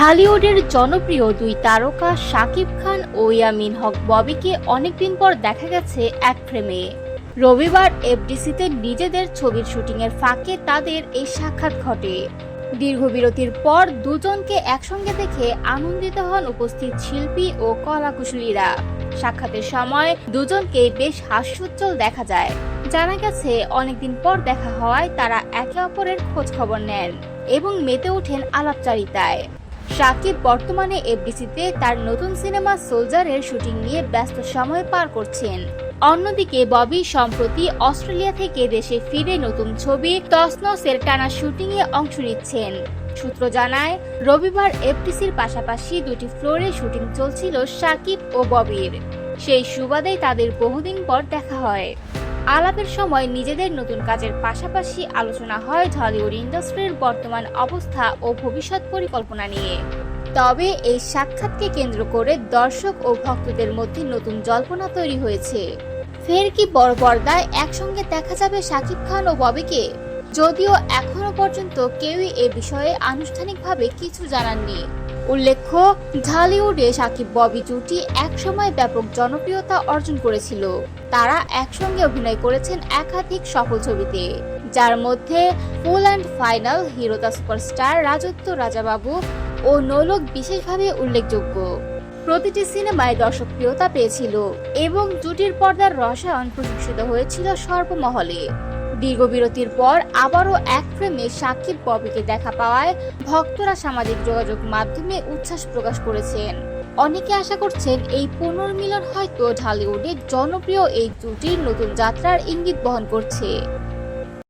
ঢালিউডের জনপ্রিয় দুই তারকা শাকিব খান ও ইয়ামিন হক ববিকে অনেকদিন পর দেখা গেছে এক ফ্রেমে। রবিবার এফডিসিতে নিজেদের ছবির শুটিংয়ের ফাঁকে তাদের এই সাক্ষাৎ ঘটে। দীর্ঘ বিরতির পর দুজনকে একসঙ্গে দেখে আনন্দিত হন উপস্থিত শিল্পী ও কলাকুশলীরা। সাক্ষাতের সময় দুজনকে বেশ হাস্যোজ্জ্বল দেখা যায়। জানা গেছে অনেকদিন পর দেখা হওয়ায় তারা একে অপরের খোঁজ খবর নেন এবং মেতে ওঠেন আলাপচারিতায়। শাকিব বর্তমানে এফডিসিতে তার নতুন সিনেমা সোলজারের শুটিং নিয়ে ব্যস্ত সময় পার করছেন। অন্যদিকে ববি সম্প্রতি অস্ট্রেলিয়া থেকে দেশে ফিরে নতুন ছবি তসনসের টানা শুটিংয়ে অংশ নিচ্ছেন। সূত্র জানায়, রবিবার এফডিসির পাশাপাশি দুটি ফ্লোরে শুটিং চলছিল শাকিব ও ববির। সেই সুবাদেই তাদের বহুদিন পর দেখা হয়। আলাপের সময় নিজেদের নতুন কাজের পাশাপাশি আলোচনা হয় ঢালিউড ইন্ডাস্ট্রির বর্তমান অবস্থা ও ভবিষ্যৎ পরিকল্পনা নিয়ে। তবে এই সাক্ষাৎকে কেন্দ্র করে দর্শক ও ভক্তদের মধ্যে নতুন জল্পনা তৈরি হয়েছে। ফের কি বড় পর্দায় একসঙ্গে দেখা যাবে শাকিব খান ও ববিকে? যদিও এখনো পর্যন্ত কেউই এ বিষয়ে আনুষ্ঠানিকভাবে কিছু জানাননি। উল্লেখ্য, ঢালিউডে শাকিব ববি জুটি একসময় ব্যাপক জনপ্রিয়তা অর্জন করেছিল। তারা একসঙ্গে অভিনয় করেছেন একাধিক সফল ছবিতে, যার মধ্যে full and final, hero the superstar, রাজত্ব, রাজাবাবু ও নোলক বিশেষভাবে উল্লেখযোগ্য। প্রতিটি সিনেমায় দর্শকপ্রিয়তা পেয়েছিল এবং জুটির পর্দার রসায়ন প্রশংসিত হয়েছিল সর্বমহলে। দীর্ঘ বিরতির পর আবারও এক ফ্রেমে শাকিব ববিকে দেখা পাওয়ায় ভক্তরা সামাজিক যোগাযোগ মাধ্যমে উচ্ছ্বাস প্রকাশ করেছেন। অনেকে আশা করছেন এই পুনর্মিলন হয়তো ঢালিউডের জনপ্রিয় এই জুটির নতুন যাত্রার ইঙ্গিত বহন করছে।